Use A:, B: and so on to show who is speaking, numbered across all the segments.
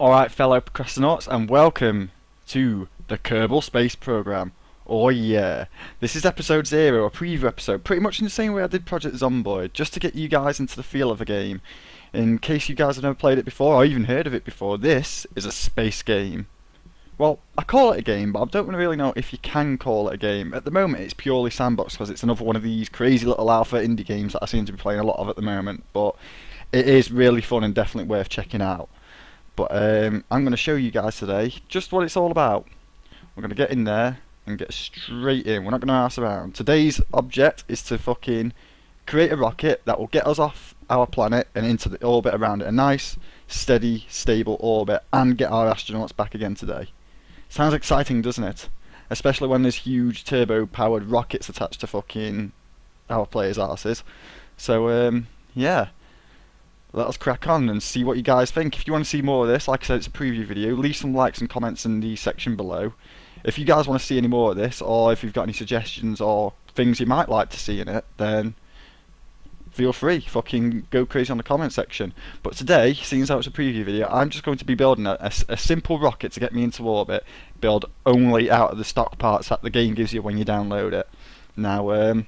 A: Alright, fellow procrastinauts, and welcome to the Kerbal Space Program. Oh yeah, this is episode 0, a preview episode, pretty much in the same way I did Project Zomboid, just to get you guys into the feel of the game. In case you guys have never played it before, or even heard of it before, this is a space game. Well, I call it a game, but I don't really know if you can call it a game. At the moment, it's purely sandbox, because it's another one of these crazy little alpha indie games that I seem to be playing a lot of at the moment, but it is really fun and definitely worth checking out. But I'm going to show you guys today just what it's all about. We're going to get in there and get straight in. We're not going to ask around. Today's object is to fucking create a rocket that will get us off our planet and into the orbit around it. A nice, steady, stable orbit, and get our astronauts back again today. Sounds exciting, doesn't it? Especially when there's huge turbo-powered rockets attached to fucking our players' asses. So, yeah. Let us crack on and see what you guys think. If you want to see more of this, like I said, it's a preview video. Leave some likes and comments in the section below. If you guys want to see any more of this, or if you've got any suggestions or things you might like to see in it, then feel free. Fucking go crazy on the comment section. But today, seeing as how it's a preview video, I'm just going to be building a simple rocket to get me into orbit. Build only out of the stock parts that the game gives you when you download it. Now,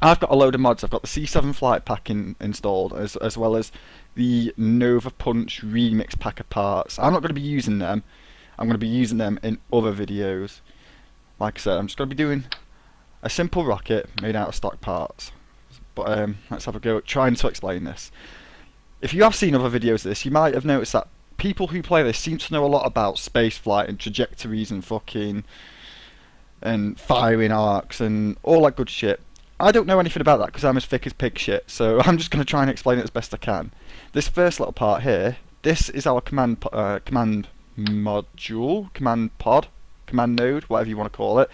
A: I've got a load of mods. I've got the C7 flight pack installed, as well as the Nova Punch remix pack of parts. I'm not going to be using them. I'm going to be using them in other videos. Like I said, I'm just going to be doing a simple rocket made out of stock parts. But let's have a go at trying to explain this. If you have seen other videos of this, you might have noticed that people who play this seem to know a lot about space flight and trajectories and firing arcs and all that good shit. I don't know anything about that because I'm as thick as pig shit, so I'm just going to try and explain it as best I can. This first little part here, this is our command module, command pod, command node, whatever you want to call it.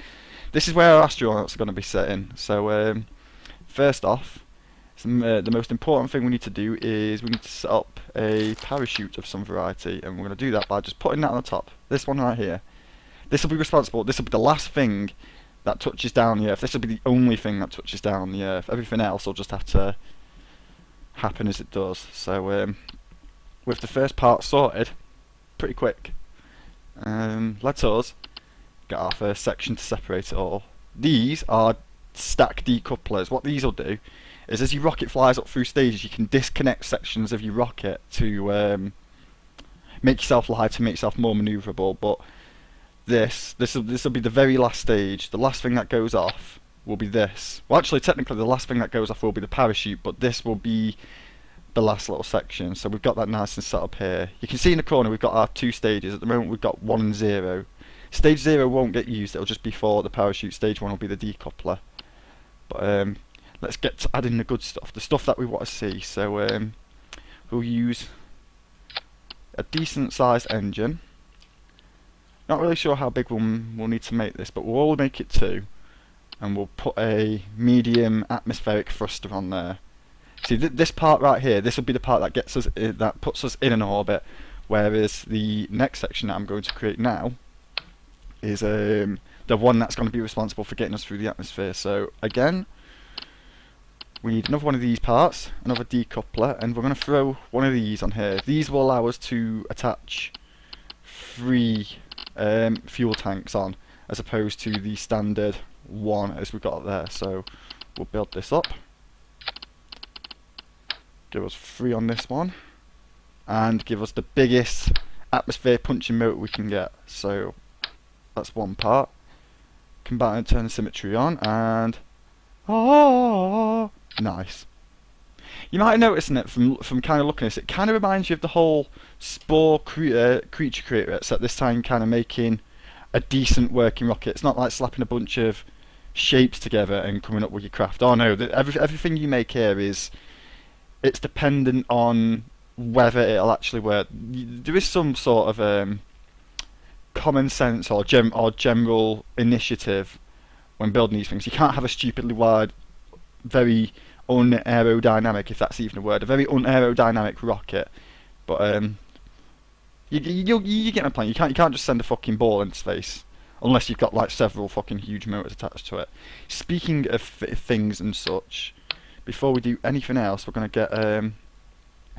A: This is where our astronauts are going to be sitting. So first off, the most important thing we need to do is we need to set up a parachute of some variety, and we're going to do that by just putting that on the top. This one right here. This will be responsible, this will be the last thing that touches down the Earth. This will be the only thing that touches down the Earth. Everything else will just have to happen as it does. So with the first part sorted, pretty quick, let us get our first section to separate it all. These are stack decouplers. What these will do is, as your rocket flies up through stages, you can disconnect sections of your rocket to make yourself lighter, make yourself more manoeuvrable. But this will be the very last stage. The last thing that goes off will be this. Well, actually, technically, the last thing that goes off will be the parachute, but this will be the last little section. So we've got that nice and set up here. You can see in the corner we've got our 2 stages. At the moment, we've got 1 and 0. Stage 0 won't get used. It'll just be for the parachute. Stage 1 will be the decoupler. But let's get to adding the good stuff, the stuff that we want to see. So we'll use a decent sized engine. Not really sure how big we'll need to make this, but we'll all make it 2, and we'll put a medium atmospheric thruster on there. See, this part right here, this will be the part that gets us that puts us in an orbit, whereas the next section that I'm going to create now is the one that's going to be responsible for getting us through the atmosphere. So again, we need another one of these parts, another decoupler, and we're going to throw one of these on here. These will allow us to attach 3 fuel tanks on, as opposed to the standard 1 as we've got there. So we'll build this up, give us 3 on this one, and give us the biggest atmosphere punching motor we can get. So that's one part. Combine and turn the symmetry on, and nice. You might have noticed in it from kind of looking at this, it kind of reminds you of the whole Spore creature creator. It's at this time kind of making a decent working rocket. It's not like slapping a bunch of shapes together and coming up with your craft. Oh no, everything you make here it's dependent on whether it'll actually work. There is some sort of common sense or general initiative when building these things. You can't have a stupidly wide, very unaerodynamic, if that's even a word, a very unaerodynamic rocket. But you get my point. You can't just send a fucking ball into space unless you've got like several fucking huge motors attached to it. Speaking of things and such, before we do anything else, we're going to get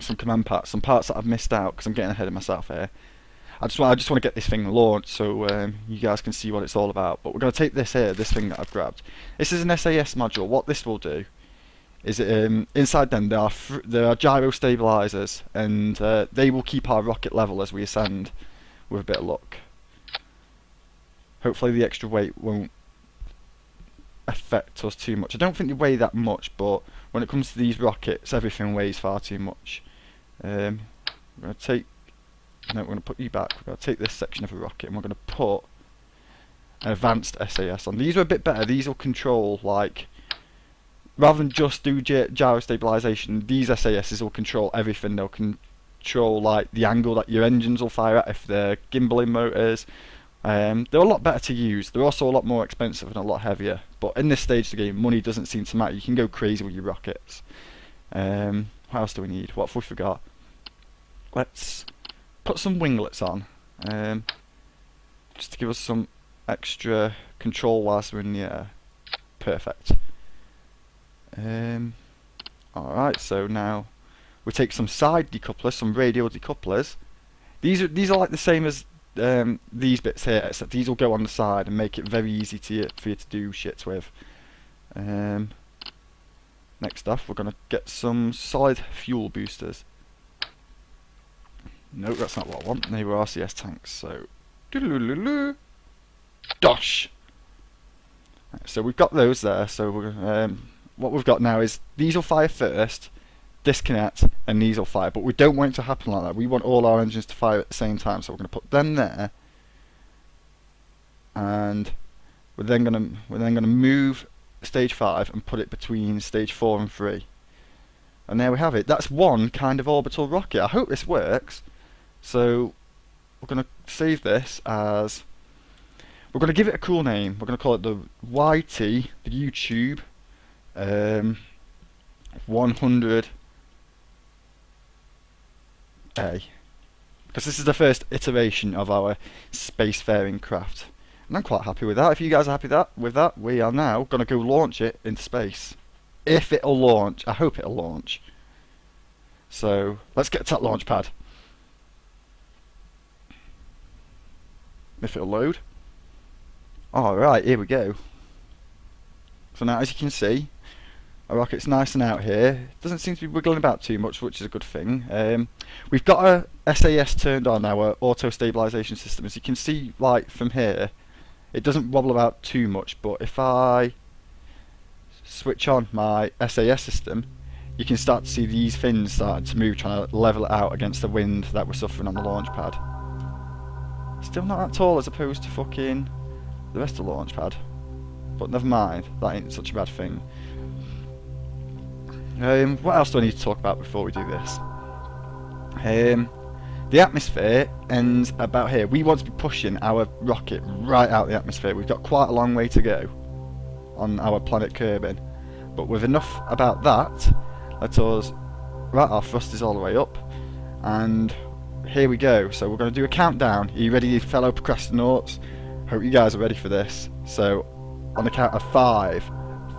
A: some command parts, some parts that I've missed out because I'm getting ahead of myself here. I just want to get this thing launched so you guys can see what it's all about. But we're going to take this here, this thing that I've grabbed. This is an SAS module. What this will do is inside them there are gyro stabilizers, and they will keep our rocket level as we ascend with a bit of luck. Hopefully the extra weight won't affect us too much. I don't think they weigh that much, but when it comes to these rockets, everything weighs far too much. We're going to put you back. We're going to take this section of a rocket and we're going to put an advanced SAS on. These are a bit better. These will control, like, rather than just do gyro stabilization, these SASs will control everything. They'll control, like, the angle that your engines will fire at if they're gimbaling motors. They're a lot better to use. They're also a lot more expensive and a lot heavier. But in this stage of the game, money doesn't seem to matter. You can go crazy with your rockets. What else do we need? What have we forgot? Let's put some winglets on, just to give us some extra control whilst we're in the air. Perfect. Alright, so now we take some side decouplers, some radial decouplers. These are like the same as these bits here, except these will go on the side and make it very easy for you to do shit with. Next off, we're going to get some solid fuel boosters. No, that's not what I want. They were RCS tanks, so dosh. So we've got those there. So we're, what we've got now is these will fire first, disconnect, and these will fire. But we don't want it to happen like that. We want all our engines to fire at the same time. So we're going to put them there, and we're then going to move stage 5 and put it between stage 4 and 3. And there we have it. That's one kind of orbital rocket. I hope this works. So we're going to save this as, we're going to give it a cool name. We're going to call it the YT, the YouTube 100A, because this is the first iteration of our spacefaring craft, and I'm quite happy with that. If you guys are happy with that, we are now going to go launch it into space. If it'll launch, I hope it'll launch. So let's get to that launch pad. If it'll load. Alright, here we go. So now, as you can see, our rocket's nice and out here. It doesn't seem to be wiggling about too much, which is a good thing. We've got our SAS turned on, our auto stabilization system. As you can see, like from here, it doesn't wobble about too much, but if I switch on my SAS system, you can start to see these fins starting to move, trying to level it out against the wind that we're suffering on the launch pad. Still not that tall as opposed to fucking the rest of the launch pad, but never mind, that ain't such a bad thing. What else do I need to talk about before we do this? The atmosphere ends about here. We want to be pushing our rocket right out the atmosphere. We've got quite a long way to go on our planet Kerbal, but with enough about that, let us, right, our thrust is all the way up, and here we go. So we're going to do a countdown. Are you ready, fellow procrastinauts? Hope you guys are ready for this. So on the count of 5,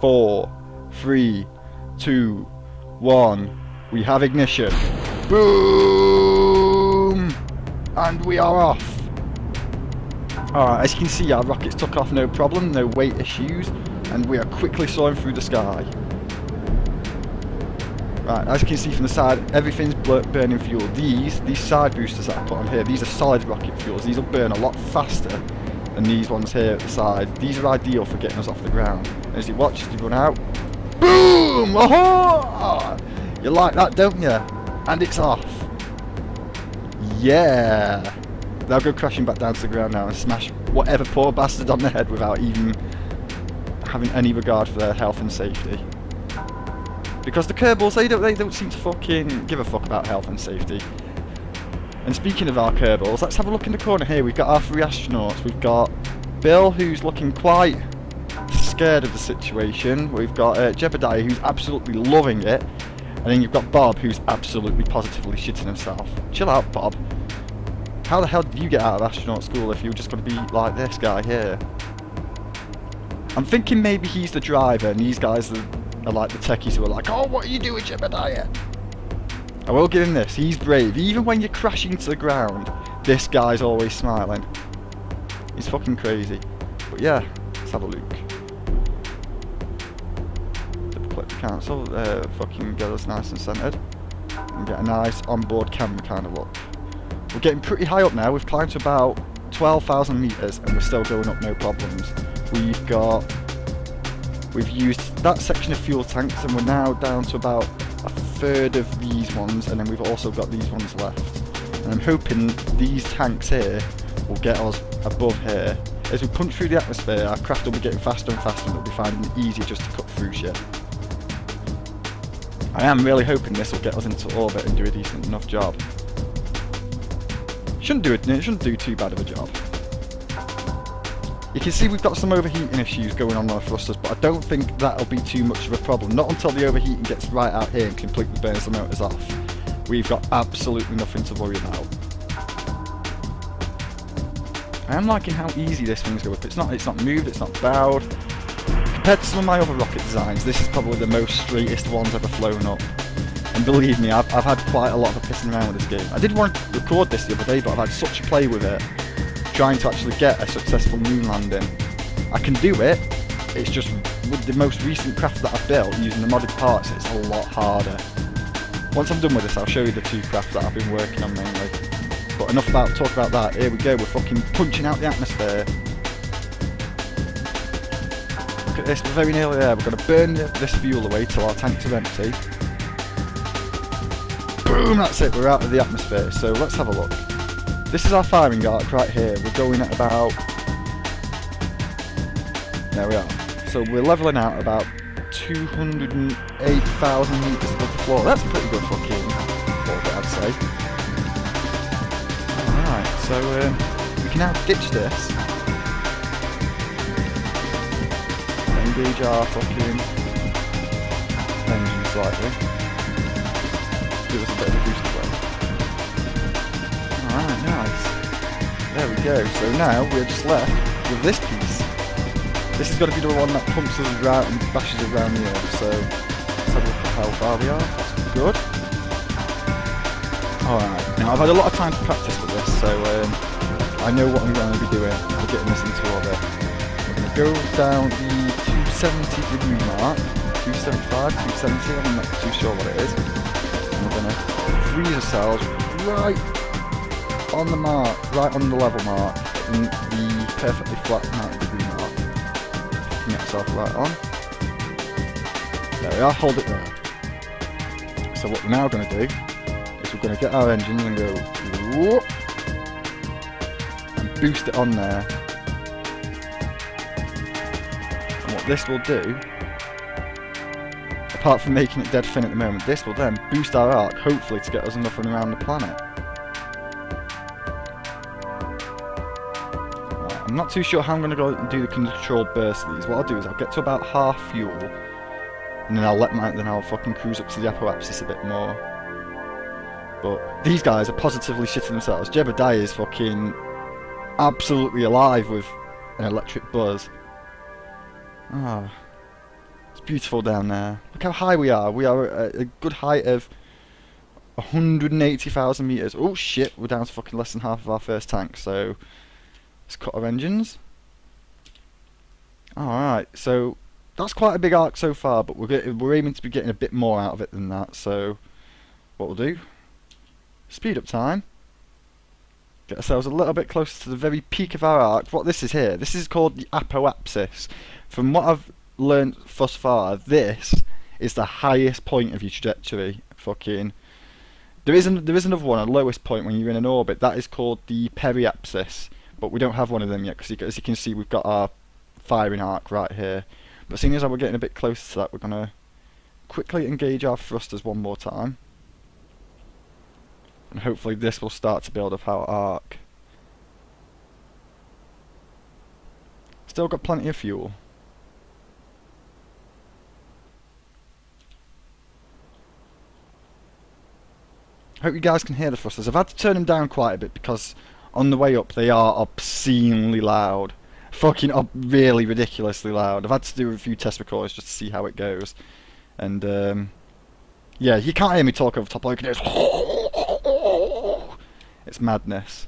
A: 4, 3, 2, 1, we have ignition. Boom! And we are off. Alright, as you can see, our rockets took off no problem, no weight issues, and we are quickly soaring through the sky. Right, as you can see from the side, everything's burning fuel. These side boosters that I put on here, these are solid rocket fuels. These will burn a lot faster than these ones here at the side. These are ideal for getting us off the ground. And as you watch, as you run out, boom! Oh! You like that, don't you? And it's off. Yeah! They'll go crashing back down to the ground now and smash whatever poor bastard on the head without even having any regard for their health and safety. Because the Kerbals, they don't seem to fucking give a fuck about health and safety. And speaking of our Kerbals, let's have a look in the corner here. We've got our 3 astronauts. We've got Bill, who's looking quite scared of the situation. We've got Jebediah, who's absolutely loving it. And then you've got Bob, who's absolutely positively shitting himself. Chill out, Bob. How the hell did you get out of astronaut school if you were just going to be like this guy here? I'm thinking maybe he's the driver and these guys are like the techies who are like, oh, what are you doing, Jebediah? I will give him this, he's brave. Even when you're crashing to the ground, This guy's always smiling. He's fucking crazy. But yeah, let's have a look. Double-click the cancel, fucking get us nice and centered. And get a nice onboard camera kind of look. We're getting pretty high up now. We've climbed to about 12,000 meters and we're still going up no problems. We've used that section of fuel tanks and we're now down to about a third of these ones, and then we've also got these ones left. And I'm hoping these tanks here will get us above here. As we punch through the atmosphere, our craft will be getting faster and faster and we'll be finding it easier just to cut through shit. I am really hoping this will get us into orbit and do a decent enough job. It shouldn't do too bad of a job. You can see we've got some overheating issues going on our thrusters, but I don't think that'll be too much of a problem. Not until the overheating gets right out here and completely burns the motors off. We've got absolutely nothing to worry about. I am liking how easy this thing's go up. It's not moved, it's not bowed. Compared to some of my other rocket designs, this is probably the most straightest ones ever flown up. And believe me, I've had quite a lot of pissing around with this game. I did want to record this the other day, but I've had such a play with it, trying to actually get a successful moon landing. I can do it, it's just with the most recent craft that I've built using the modded parts, it's a lot harder. Once I'm done with this, I'll show you the two crafts that I've been working on mainly. But enough about talk about that. Here we go, we're fucking punching out the atmosphere. Look at this, we're very nearly there. We're going to burn this fuel away till our tanks are empty. Boom, that's it, we're out of the atmosphere. So let's have a look. This is our firing arc right here. We're going at about... There we are. So we're levelling out about 208,000 meters above the floor. That's pretty good fucking orbit, I'd say. Alright, so we can now ditch this. Engage our fucking engine slightly. Give us a bit of a boost away. Alright, nice. There we go. So now we're just left with this piece. This is going to be the one that pumps us around and bashes around the Earth. So let's have a look at how far we are. That's good. Alright, now I've had a lot of time to practice with this, so I know what I'm going to be doing. We're getting this into orbit. We're going to go down the 270 degree mark. 275, 270, I'm not too sure what it is. And we're going to freeze ourselves right on the mark, right on the level mark, in the perfectly flat 90 degree mark. Get yourself right on. There we are, hold it there. So what we're now going to do is we're going to get our engine and go whoop, and boost it on there. And what this will do, apart from making it dead thin at the moment, this will then boost our arc, hopefully to get us enough around the planet. I'm not too sure how I'm going to go and do the controlled burst of these. What I'll do is I'll get to about half fuel, and then I'll fucking cruise up to the apoapsis a bit more. But these guys are positively shitting themselves. Jebediah is fucking absolutely alive with an electric buzz. Ah, it's beautiful down there. Look how high we are. We are at a good height of 180,000 meters. Oh shit, we're down to fucking less than half of our first tank. So let's cut our engines. Alright, so that's quite a big arc so far, but we're aiming to be getting a bit more out of it than that. So what we'll do, speed up time, get ourselves a little bit closer to the very peak of our arc. What this is here, this is called the apoapsis. From what I've learned thus far, this is the highest point of your trajectory. Fucking there is another one, a lowest point when you're in an orbit. That is called the periapsis. But we don't have one of them yet, because as you can see, we've got our firing arc right here. But seeing as how we're getting a bit closer to that, we're going to quickly engage our thrusters one more time. And hopefully this will start to build up our arc. Still got plenty of fuel. Hope you guys can hear the thrusters. I've had to turn them down quite a bit because on the way up they are obscenely loud. Fucking really ridiculously loud. I've had to do a few test records just to see how it goes. And yeah, you can't hear me talk over top, all you can hear is it's madness.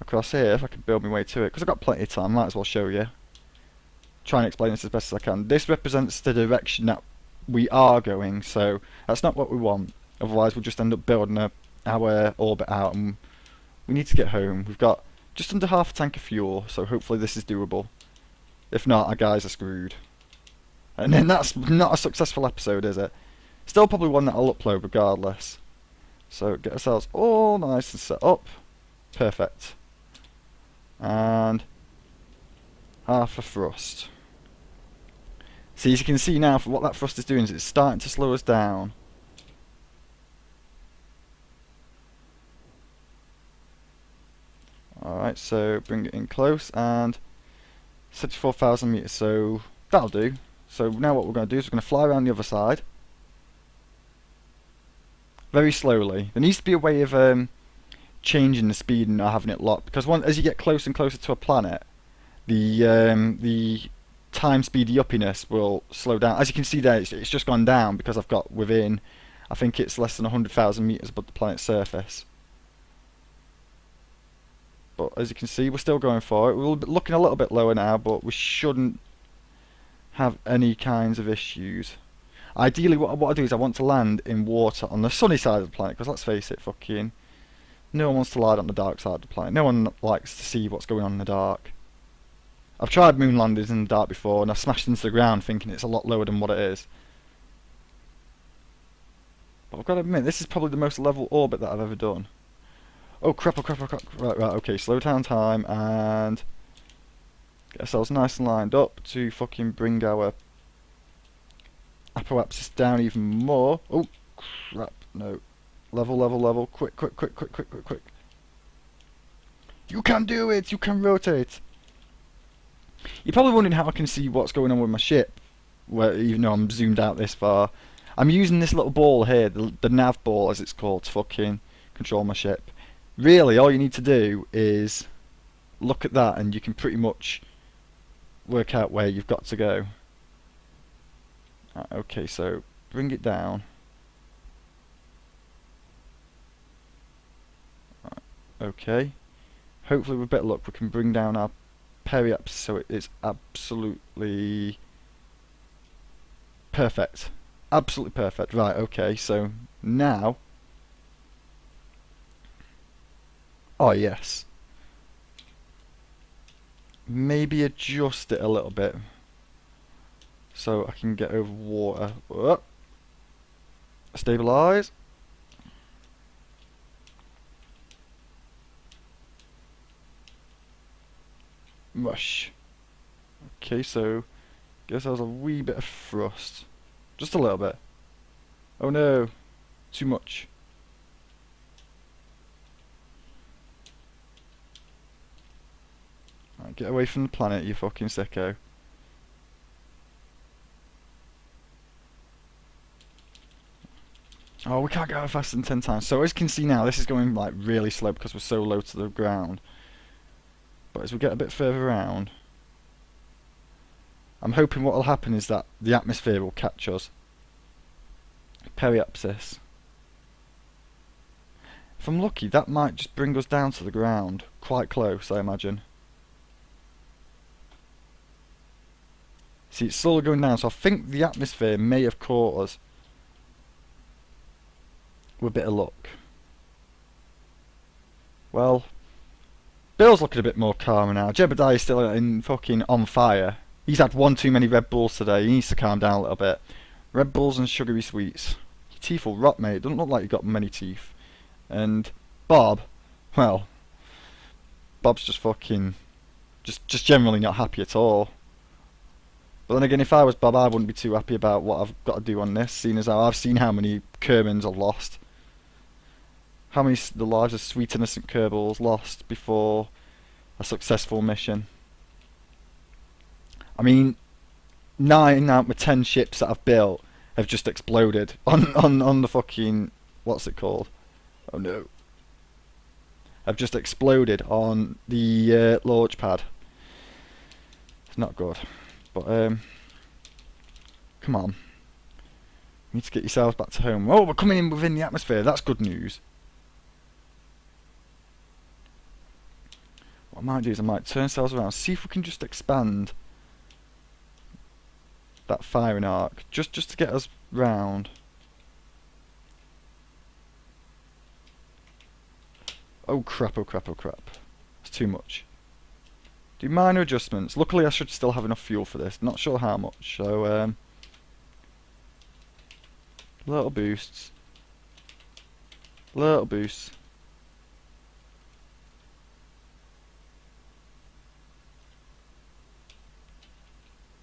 A: across here if I can build my way to it, because I've got plenty of time. Might as well show you. Try and explain this as best as I can. This represents the direction that we are going, so that's not what we want. Otherwise we'll just end up building our orbit out, and we need to get home. We've got just under half a tank of fuel, so hopefully this is doable. If not, our guys are screwed. And then that's not a successful episode, is it? Still probably one that I'll upload regardless. So get ourselves all nice and set up. Perfect. And half a thrust. See, as you can see now, for what that thrust is doing is it's starting to slow us down. Alright, so bring it in close, and 74,000 meters, so that'll do. So now what we're going to do is we're going to fly around the other side. Very slowly. There needs to be a way of changing the speed and not having it locked, because as you get closer and closer to a planet, the time speed, the uppiness will slow down. As you can see there, it's just gone down because I've got within, I think it's less than 100,000 meters above the planet's surface. But as you can see, we're still going for it. We're looking a little bit lower now, but we shouldn't have any kinds of issues. Ideally, what I do is I want to land in water on the sunny side of the planet, because let's face it, fucking no one wants to lie on the dark side of the planet. No one likes to see what's going on in the dark. I've tried moon landings in the dark before, and I've smashed into the ground thinking it's a lot lower than what it is. But I've got to admit, this is probably the most level orbit that I've ever done. Oh crap, oh crap, oh crap. Right, okay, slow down time, and get ourselves nice and lined up to fucking bring our apoapsis down even more. Oh crap, no. Level, level, level. Quick, quick, quick, quick, quick, quick, quick. You can do it! You can rotate! You're probably wondering how I can see what's going on with my ship, even though I'm zoomed out this far. I'm using this little ball here, the nav ball as it's called, to fucking control my ship. Really, all you need to do is look at that and you can pretty much work out where you've got to go. Okay, so bring it down. Okay. Hopefully with a bit of luck we can bring down our periapsis so it is absolutely perfect. Absolutely perfect. Right, okay, so now... Oh yes. Maybe adjust it a little bit so I can get over water. Whoa. Stabilize. Mush. Okay, so guess that was a wee bit of thrust. Just a little bit. Oh no, too much. Right, get away from the planet, you fucking sicko. Oh, we can't go faster than 10 times. So as you can see now, this is going like really slow because we're so low to the ground. But as we get a bit further around, I'm hoping what will happen is that the atmosphere will catch us. Periapsis. If I'm lucky, that might just bring us down to the ground. Quite close, I imagine. See, it's slowly going down, so I think the atmosphere may have caught us with a bit of luck. Well, Bill's looking a bit more calmer now. Jebediah's still in fucking on fire. He's had one too many Red Bulls today. He needs to calm down a little bit. Red Bulls and sugary sweets. Your teeth will rot, mate. Doesn't look like you've got many teeth. And Bob, well, Bob's just fucking, just generally not happy at all. But then again, if I was Bob, I wouldn't be too happy about what I've got to do on this, seeing as how I've seen how many Kermans are lost. How many the lives of sweet innocent Kerbals lost before a successful mission. I mean, 9 out of 10 ships that I've built have just exploded on the fucking, what's it called? Oh no. Have just exploded on the launch pad. It's not good. But, come on. You need to get yourselves back to home. Oh, we're coming in within the atmosphere. That's good news. What I might do is I might turn ourselves around, see if we can just expand that firing arc, just to get us round. Oh crap, oh crap, oh crap. It's too much. Do minor adjustments. Luckily I should still have enough fuel for this. Not sure how much, so little boosts. Little boosts.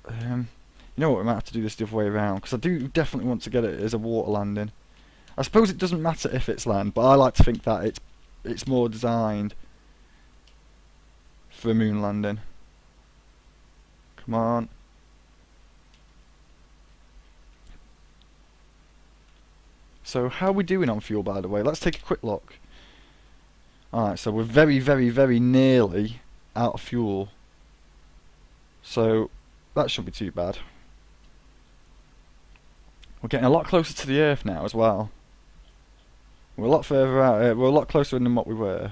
A: You know what, we might have to do this the other way around, because I do definitely want to get it as a water landing. I suppose it doesn't matter if it's land, but I like to think that it's more designed for a moon landing. Come on. So how are we doing on fuel, by the way? Let's take a quick look. Alright, so we're very, very, very nearly out of fuel. So that shouldn't be too bad. We're getting a lot closer to the Earth now as well. We're a lot further out. We're a lot closer than what we were.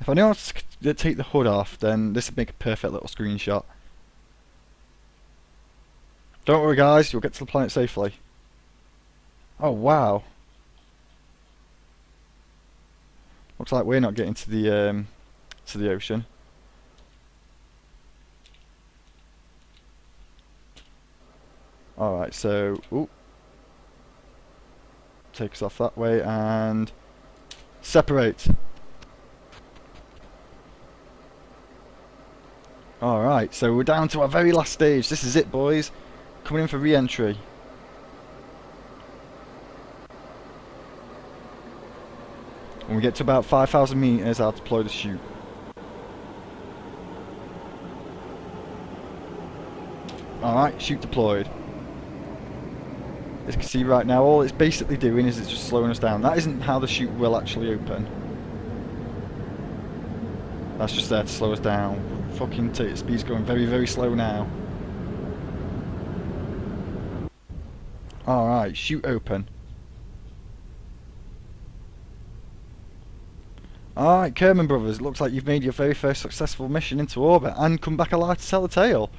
A: If I knew how to take the hood off, then this would make a perfect little screenshot. Don't worry guys, you'll get to the planet safely. Oh wow. Looks like we're not getting to the ocean. Alright, so take us off that way and separate. Alright, so we're down to our very last stage. This is it, boys. Coming in for re-entry. When we get to about 5,000 meters, I'll deploy the chute. Alright, chute deployed. As you can see right now, all it's basically doing is it's just slowing us down. That isn't how the chute will actually open. That's just there to slow us down. Fucking speed's going very, very slow now. Alright, chute open. Alright, Kerbal brothers, looks like you've made your very first successful mission into orbit and come back alive to tell the tale.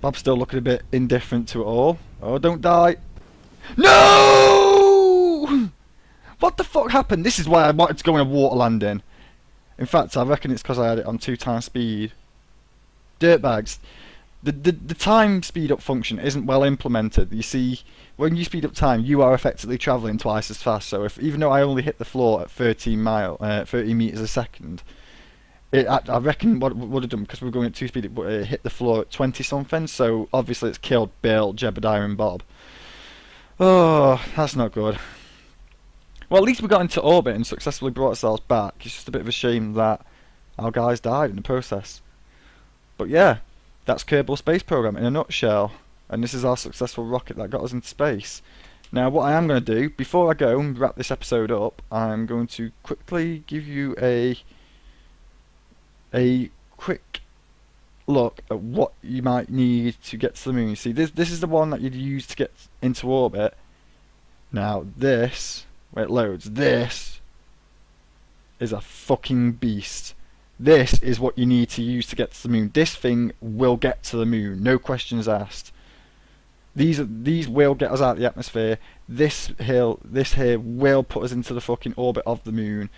A: Bob's still looking a bit indifferent to it all. Oh, don't die. No! What the fuck happened? This is why I wanted to go in a water landing. In fact, I reckon it's because I had it on 2x speed. Dirtbags. The time speed up function isn't well implemented. You see, when you speed up time, you are effectively travelling twice as fast. So even though I only hit the floor at 30 meters a second, I reckon what it would have done, because we were going at 2 speed, it hit the floor at 20 something. So obviously it's killed Bill, Jebediah, and Bob. Oh, that's not good. Well, at least we got into orbit and successfully brought ourselves back. It's just a bit of a shame that our guys died in the process. But yeah, that's Kerbal Space Program in a nutshell. And this is our successful rocket that got us into space. Now, what I am going to do, before I go and wrap this episode up, I'm going to quickly give you a quick look at what you might need to get to the moon. You see, this is the one that you'd use to get into orbit. Now, this, where it loads, this is a fucking beast. This is what you need to use to get to the moon. This thing will get to the moon, no questions asked. These will get us out of the atmosphere. This here will put us into the fucking orbit of the moon,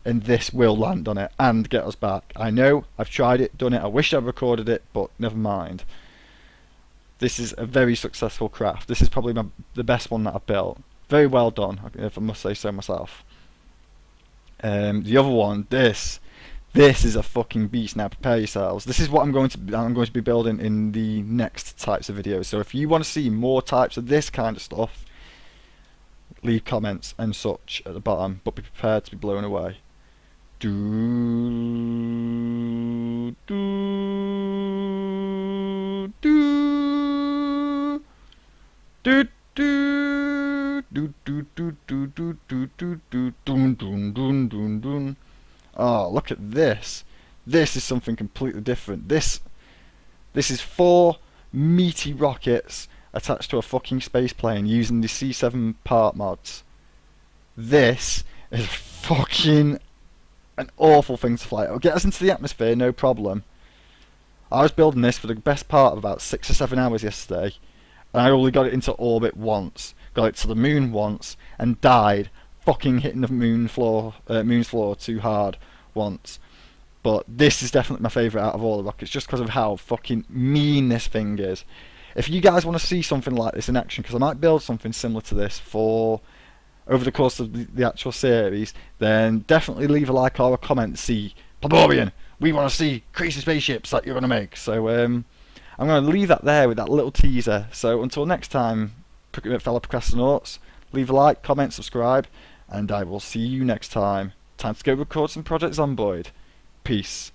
A: and this will land on it and get us back. I know, I've tried it, done it. I wish I'd recorded it, but never mind. This is a very successful craft. This is probably the best one that I've built. Very well done, if I must say so myself. The other one, this is a fucking beast. Now prepare yourselves. This is what I'm going to be building in the next types of videos. So if you want to see more types of this kind of stuff, leave comments and such at the bottom, but be prepared to be blown away. Do do do do do do do do do do do do do dun dun dun dun dun. Oh, look at this. This is something completely different. This is 4 meaty rockets attached to a fucking space plane using the C7 part mods. This is fucking an awful thing to fly. It'll get us into the atmosphere, no problem. I was building this for the best part of about 6 or 7 hours yesterday, and I only got it into orbit once, got it to the moon once, and died fucking hitting the moon's floor too hard once. But this is definitely my favourite out of all the rockets, just because of how fucking mean this thing is. If you guys want to see something like this in action, because I might build something similar to this for over the course of the actual series, then definitely leave a like or a comment to see Pleborian. We want to see crazy spaceships that you're going to make. So I'm going to leave that there with that little teaser. So until next time, fellow procrastinauts, leave a like, comment, subscribe, and I will see you next time. Time to go record some projects on Boyd. Peace.